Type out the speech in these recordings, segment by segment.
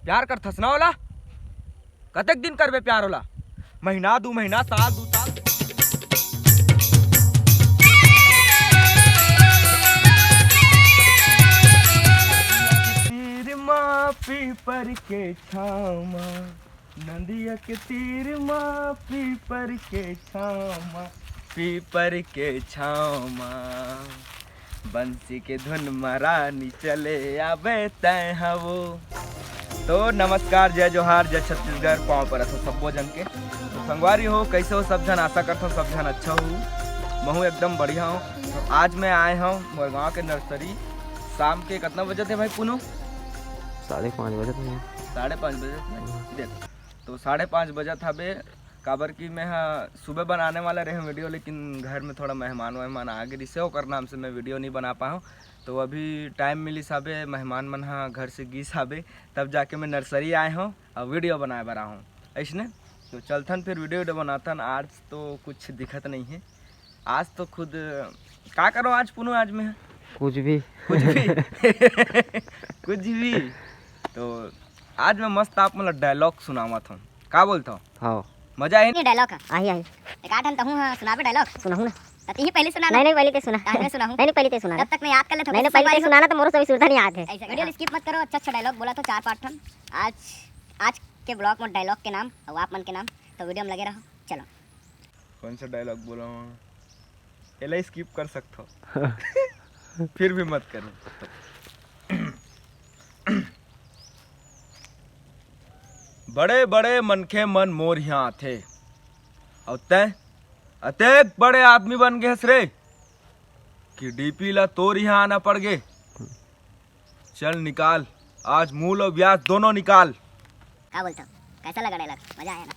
प्यार कर थसना होला कतेक दिन करबे प्यार होला महीना 2 महीना साल 2 साल तीर माँ पीपर के छामा नदिया के तीर माँ पीपर के छामा पीपर के छामा बंसी के धुन मरानी चले आबे तय हवो। तो नमस्कार जय जोहार जय छत्तीसगढ़ पाँव पर सबो जन के तो संगवारी हो कैसे हो सब जन आशा करता हूँ सब जन अच्छा हो मैं एकदम बढ़िया हूँ। तो आज मैं आए हूँ मोर गाँव के नर्सरी शाम के कितना बजे थे भाई पुनू 5:30 बजे 5:30 बजे देख तो 5:30 बजे था बे काबर की मैं सुबह बनाने वाला रहे वीडियो लेकिन घर में थोड़ा मेहमान आ गए जिससे ओकर नाम से मैं वीडियो नहीं बना पाऊँ। तो अभी टाइम मिली साबे मेहमान मन घर से गी साबे तब जाके मैं नर्सरी आए हूँ और वीडियो बनाए बना हूँ ऐसने। तो चलथन फिर वीडियो बनाथन। आज तो कुछ दिखत नहीं है आज तो खुद क्या करो आज पुनः आज में कुछ भी कुछ भी। तो आज मैं मस्त आप मतलब डायलॉग सुनावा था का बोलता हूँ हाँ मजा आई डायलॉग आई एक आठ अंत हूं सुना पे डायलॉग सुनाऊं ना तती ही पहले सुना नहीं पहले ते सुना मैं सुनाऊं नहीं पहले ते सुना जब तक मैं याद कर लेता नहीं पहले ते सुनाना तो मोरो सभी सुरता नहीं याद है ऐसा वीडियो स्किप मत करो। अच्छा डायलॉग बोला तो 4-5 ठन आज के ब्लॉग में डायलॉग के नाम और आप मन के नाम तो वीडियो में लगे रहो। चलो कौन सा डायलॉग बोला हूँ एला स्किप कर सकते हो फिर भी मत करो। बड़े बड़े मनखे मन मोर यहाँ थे और तय अतेक बड़े आदमी बन गए रे कि डीपी ला तोर यहाँ आना पड़ गए। चल निकाल आज मूल और ब्याज दोनों निकाल। क्या बोलता हूँ कैसा लगा डायलॉग मजा आया ना।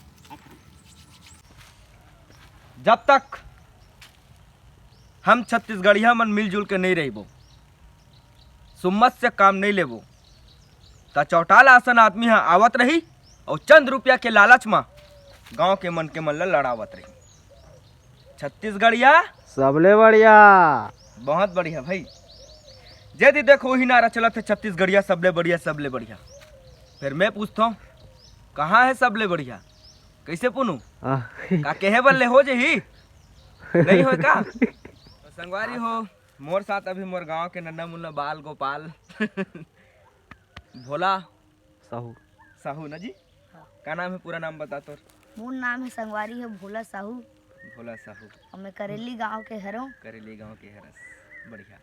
जब तक हम छत्तीसगढ़िया मन मिलजुल के नहीं रहीबो सुम्मत से काम नहीं लेबो ता चौटाला आसन आदमी यहाँ आवत रही और चंद रुपया के लालच में गांव के मन के मन ला लड़ावत रही। छत्तीसगढ़िया सबले बढ़िया बहुत बढ़िया भाई यदि देखो ही नारा चला थे छत्तीसगढ़िया सबले बढ़िया। फिर मैं पूछता हूँ कहाँ है सबले बढ़िया कैसे पुनू का कहे बल्ले हो जही नहीं हो का तो संगवारी हो मोर साथ अभी मोर गांव के नन्ना मुन्ना बाल गोपाल भोला साहू ना जी क्या नाम है पूरा नाम बता तोर। मोर नाम है संगवारी है भोला साहू और मैं करेली गांव के हरों बढ़िया।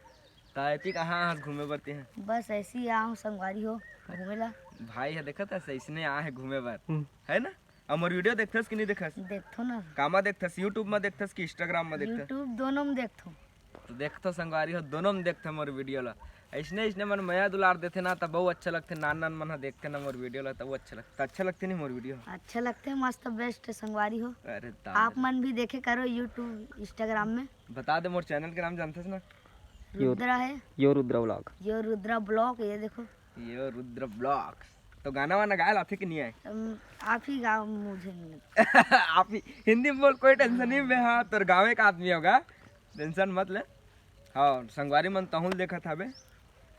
ताती कहाँ घूमे बरते हैं बस ऐसे ही आऊँ संगवारी हो घूमेला भाई है देखा था ऐसने आ है घूमे बर है ना। और वीडियो देखथस कि नहीं देखस देखथो ना कामा देखथस यूट्यूब में देखथस कि इंस्टाग्राम में देखथस यूट्यूब दोनों में देखथो तो देखथो संगवारी हो दोनों में देखथे मोर वीडियो ला ऐसने मन मया दुलार देथे ना तब बहुत अच्छा लगते नान मन देखते ना मोर वीडियो ला तब अच्छा लगते नहीं मोर वीडियो अच्छा लगते है मस्त बेस्ट संगवारी हो। अरे आप मन भी देखे करो यूट्यूब इंस्टाग्राम में बता दे मोर चैनल के नाम जानथस ना रुद्रा है यो रुद्रा व्लॉग यो रुद्रा ब्लॉग ये देखो यो रुद्र ब्लॉग्स। तो गाना वाना गायल आते कि नहीं आए आप ही गाओ मुझे नहीं आप ही हिंदी में बोल कोई टेंशन नहीं में हाँ तोर गाँव का आदमी होगा टेंशन मत ले। हाँ संगवारी मन तहुल देखा था बे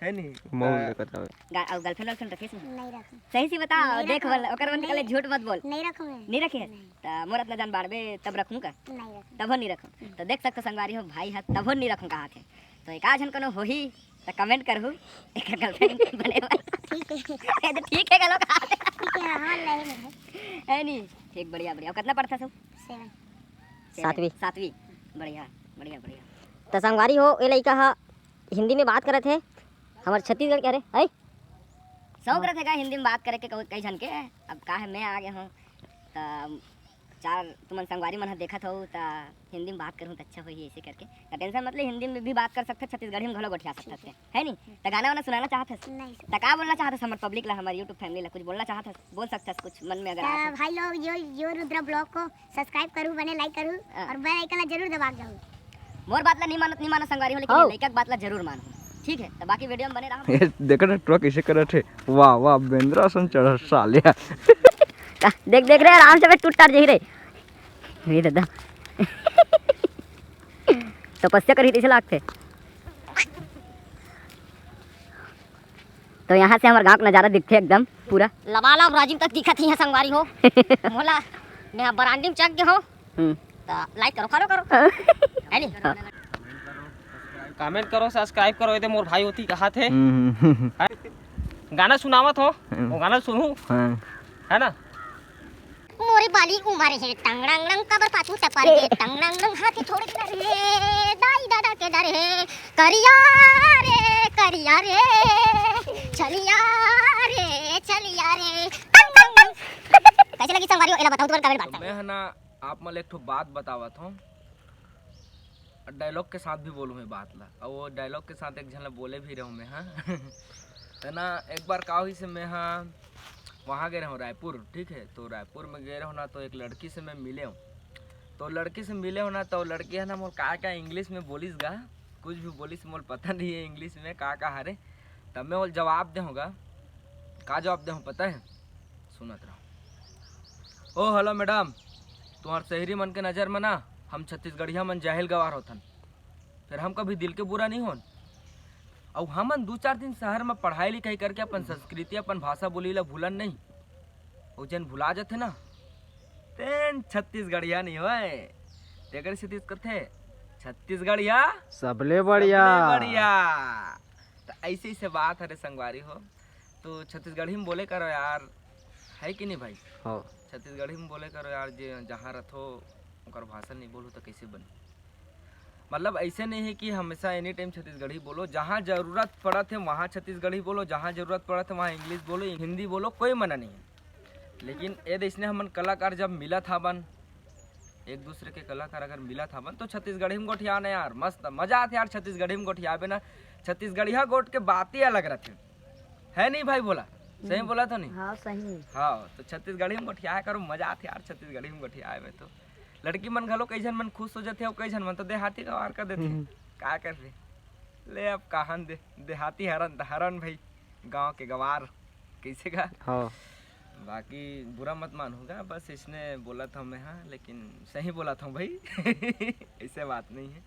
है नहीं गर्लफ्रेंड वर्लफ्रेंड रखी नहीं रखी सही से बता देख ओकर मन निकले झूठ मत बोल नहीं रखूं नहीं रखे त मोर इतना जान बाड़बे तब रखूं का नहीं तब नहीं रखूं तो देख सकते संगवारी हो भाई है तब नहीं रखूं कहा थे तो एक आजन कोनो होही तो कमेंट करहु एक गर्लफ्रेंड बने ठीक है गलो कहा ठीक है हां नहीं है नहीं ठीक बढ़िया कितना पढ़ता सब 7वीं बढ़िया तो संगवारी हो ए लइका हा हिंदी में बात करत है हमारे छत्तीसगढ़ के अरे शौक रहते का हिंदी में बात करे के कई जन के अब का है मैं आ गया हूँ तो चार तुमन संगवारी मन देखा था तो हिंदी में बात करूँ तो अच्छा होई ऐसे करके तो टेंशन मतलब हिंदी में भी बात कर सकते छत्तीसगढ़ी में घलो बैठा सकते है नहीं तो गाना वाना सुनाना चाहते तो क्या बोलना चाहते हमारे पब्लिक ला हमारे यूट्यूब फैमिली ला कुछ बोलना चाहते बोल सकते कुछ मन में अगर भाई लोग यो रुद्रा ब्लॉग को सब्सक्राइब करूँ बने लाइक करूँ और बेल आइकन ला जरूर दबा जाऊँ। मोर बात ला नहीं मानो संगवारी हो लेकिन लइका बात ला जरूर मानो ठीक है। तो बाकी वीडियो में बने रहो। देखो ना ट्रक ऐसे कर रहे थे वाह बेंद्रा सन चढ़ सालिया देख रहे आराम से टूट टाट जही रहे ये दादा तपस्या करी थे लागते तो यहाँ से हमारे गांव का नज़ारा दिखते एकदम पूरा लबालब राजीव तक दिखत ही है संगवारी हो मोला मैं बरांडी में चक के हो तो लाइक करो फॉलो करो है नी कमेंट करो सब्सक्राइब करो ये मोर भाई होती कहा थे गाना सुनावत हो वो गाना सुनू है ना मोरे बाली उमर है टंगड़ंग रंग कबर पाछू टपर है टंगड़ंग रंग हाथी थोड़े डर है दाई दादा के डर है करिया रे चलिया रे कैसे लगी संगवारी हो एला बताओ तो कमेंट बात मैं है ना आप मतलब एक ठो बात बतावत हूँ डायलॉग के साथ भी बोलूँ मैं बात ला और वो डायलॉग के साथ एक झन बोले भी रहूँ मैं हाँ है ना एक बार का हुई से मैं हाँ वहाँ गए रहूँ रायपुर ठीक है तो रायपुर में गए रहूँ ना तो एक लड़की से मैं मिले हूँ तो लड़की से मिले हो ना तो लड़की है ना मोल का इंग्लिश में बोलिस गा कुछ भी बोलिस मोल पता नहीं है इंग्लिश में का हरे तब मैं वो जवाब दूँगा का जवाब दूँ पता है सुनत रहो ओ हेलो मैडम तुम्हार शहरी मन के नज़र में ना हम छत्तीसगढ़िया मन जाहिल गवार होथन फिर हम कभी दिल के बुरा नहीं होन और हमन 2-4 दिन शहर में पढ़ाई लिखाई करके अपन संस्कृति अपन भाषा बोली ला भूलन नहीं वो जन भुला जाते ना तेन छत्तीसगढ़िया नहीं होए तेकर से कथे छत्तीसगढ़िया सबले बढ़िया बढ़िया तो ऐसे ही से बात है संगवारी हो तो छत्तीसगढ़ी में बोले करो यार है कि नहीं भाई हाँ छत्तीसगढ़ी में बोले करो यार जे जहाँ रथो उनकर भाषा नहीं बोलो तो कैसे बने मतलब ऐसे नहीं है कि हमेशा एनी टाइम छत्तीसगढ़ी बोलो जहाँ ज़रूरत पड़ा थे वहाँ छत्तीसगढ़ी बोलो जहाँ ज़रूरत पड़ा थे वहाँ इंग्लिश बोलो हिंदी बोलो कोई मना नहीं है लेकिन ये इसने हमन कलाकार जब मिला था बन एक दूसरे के कलाकार अगर मिला था बन तो छत्तीसगढ़ी में गोठिया ना यार मस्त मजा आते यार छत्तीसगढ़ी में गोठिया ना छत्तीसगढ़िया गोट के बात ही अलग रहते है नहीं भाई बोला सही बोला तो नहीं हाँ सही हाँ तो छत्तीसगढ़ी में गोठिया करो मजा आते यार छत्तीसगढ़ी में गोठिया में तो लड़की मन घलो कई झन मन खुश हो जाते और कई झन मन तो देहाती गवार कर देते का कर रहे ले अब कहान देहाती हरन भाई गांव के गवार कैसे का हाँ बाकी बुरा मत मानूंगा बस इसने बोला था मैं हाँ लेकिन सही बोला था भाई ऐसे बात नहीं है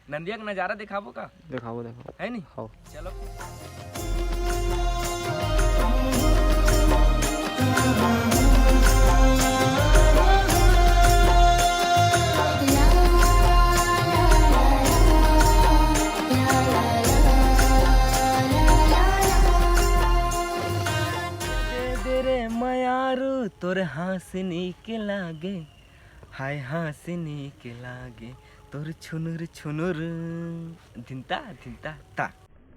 नंदिया का नज़ारा दिखाबो का दिखाओ है नहीं हाँ चलो तोर हासनी के लागे हाय हासनी के लागे तोर छुनुर छुनुर धिनता धिनता ता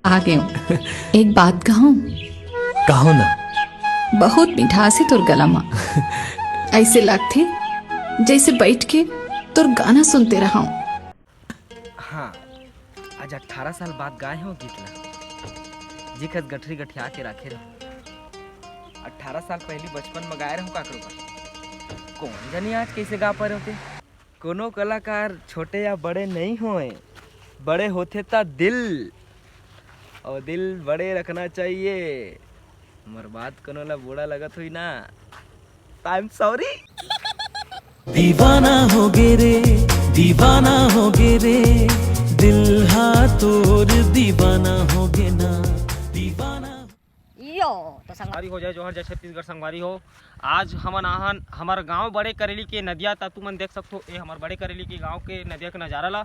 आ गए हूँ। एक बात कहूँ कहो ना बहुत मिठास है तोर गला में ऐसे लगते जैसे बैठ के तोर गाना सुनते रहा हूँ। हाँ आज 18 साल बाद गाए हो गीत ला जिखत गठरी गठिया के रखे रहो 18 साल पहले बचपन में गाए रहूँ काकरो का कौन जानी आज कैसे गा पा रहे होते कोनो कलाकार छोटे या बड़े नहीं होए बड़े होते ता दिल और दिल बड़े रखना चाहिए हमार बात कोनो ला बुरा लगत हुई ना आई एम सॉरी दीवाना हो गे रे दीवाना हो गे रे दिल तोर दीवाना हो गे ना दीवाना यो तो संगवारी हो जाए जोहर जय छत्तीसगढ़ संगवारी हो आज हमन आहन हमार गांव बड़े करेली के नदिया ता तू मन देख सकतो ये हमार बड़े करेली के गांव के नदिया के नज़ारा ला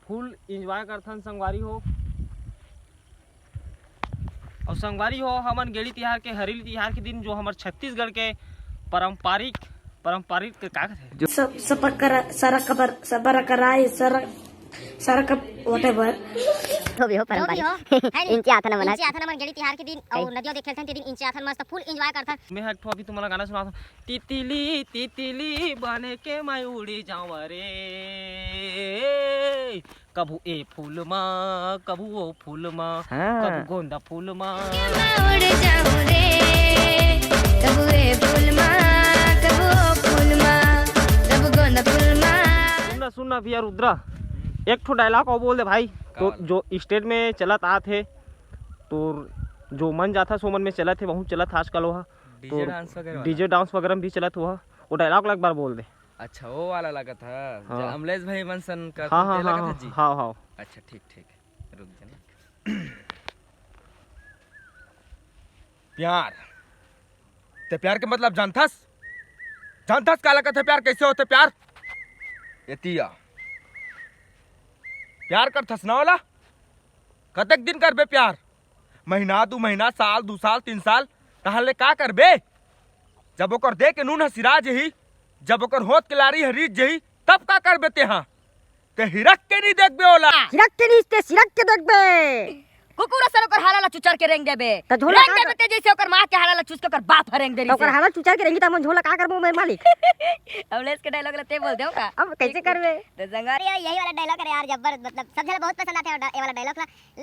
फुल एंजॉय करथन संगवारी हो और संगवारी हो हमन गेड़ी तिहार के हरेली तिहार के दिन जो हमार छत्तीसगढ़ के पारंपरिक का कहते तो भी हो पारंपरिक इंचे आथन मन गेड़ी तिहार के दिन और नदिया देख खेलथन ते दिन इंचे आथन मस्त फुल एंजॉय करथन मैं एक ठो अभी तुम्हारा गाना सुना तितली तितली बने के मैं उड़ी जाऊं रे कभू ए फूल माँ कभू वो फूल माँ कभू गोंदा फूल माँ उड़ जाऊं रे कभू ए फूल माँ कभू ओ फूल माँ कभू गोंदा फूल माँ सुनना भैया रुद्रा एक ठो डायलॉग और बोल दे भाई तो जो स्टेज में चलत आते तो जो मन जाता सो मन में चलत है वहाँ चलत आजकल वहाँ डीजे डांस वगैरह भी चलत हुआ वो डायलॉग एक बार बोल दे अच्छा वो वाला लगा था हाँ। अमलेश भाई मनसन का हाँ हाँ हाँ हाँ हाँ अच्छा ठीक ठीक रुक जाना प्यार ते प्यार के मतलब जानथस काला कथे प्यार कैसे होते प्यार एतिया प्यार करथस ना वाला कतक दिन करबे प्यार महीना 2 महीना साल 2 साल 3 साल तहले का करबे जब ओकर दे के नून हसिरा जही जब ओकर होत के लारी हरीज जही तब का करबे ते हिरक के नहीं देखबे ओला हिरक के नहीं ते सिरक के देखबे कुकुर सर ओकर हाला चुचर के रेंग देबे त झोला रेंग देबे ते जैसे ओकर मां के हाला चुच के ओकर बाप रेंग देरी ओकर हाला चुचर के रेंगी त हम झोला का करबो मेरे मालिक अवलेस के डायलॉग लेते बोल देओ का अब कैसे करबे तो जंगारी यही वाला डायलॉग है यार जबर मतलब सब जगह बहुत पसंद आता है ये वाला डायलॉग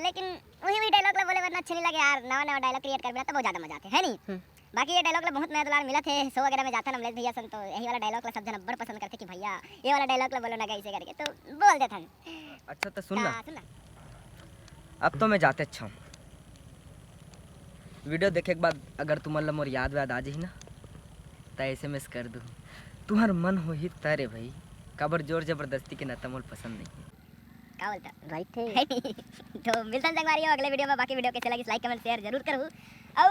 लेकिन वही भी डायलॉग बोले वरना अच्छे नहीं लगे यार नवा डायलॉग क्रिएट करबे तो बहुत ज्यादा मजा आते है नहीं बाकी ये डायलॉग बहुत नया दुलार मिला थे शो वगैरह में जाता ना अमलेश भैया सन तो यही वाला डायलॉग सब जन बड़ पसंद करते कि भैया ये वाला डायलॉग बोलो ना कैसे करके तो बोल देता अच्छा तो सुन ना अब तो मैं जाते अच्छा हूँ वीडियो देखे के बाद अगर तुम मतलब मोर याद आ जाही ना तो SMS कर दूँ तुम्हार मन हो ही तरे भाई काबर जोर जबरदस्ती के नाता मोर पसंद नहीं क्या बोलता राइट है तो मिलता है संगवारी अगले वीडियो में बाकी वीडियो कैसे लगी लाइक कमेंट शेयर जरूर करूँ और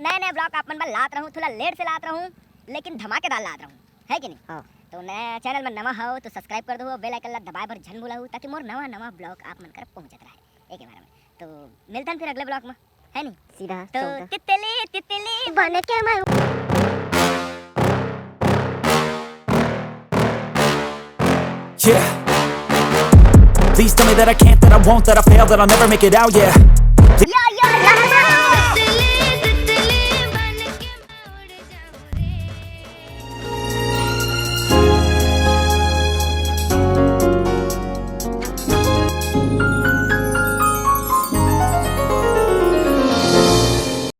नए ब्लॉग आप मन पर लात रहूँ थोड़ा लेट से लात रहूँ लेकिन धमाकेदार लात रहूँ है कि नहीं हाँ तो नए चैनल में नवा हो तो सब्सक्राइब कर दो बेल आइकन दबाए पर झन भूला ताकि मोर नवा ब्लॉग आप मन कर पहुँचत रहे एक बार में तो मिलता है फिर अगले ब्लॉग में है नहीं सीधा तो तितली बन के मैं Yeah. Please tell me that I can't, that I won't, that I fail, that I'll never make it out, yeah. या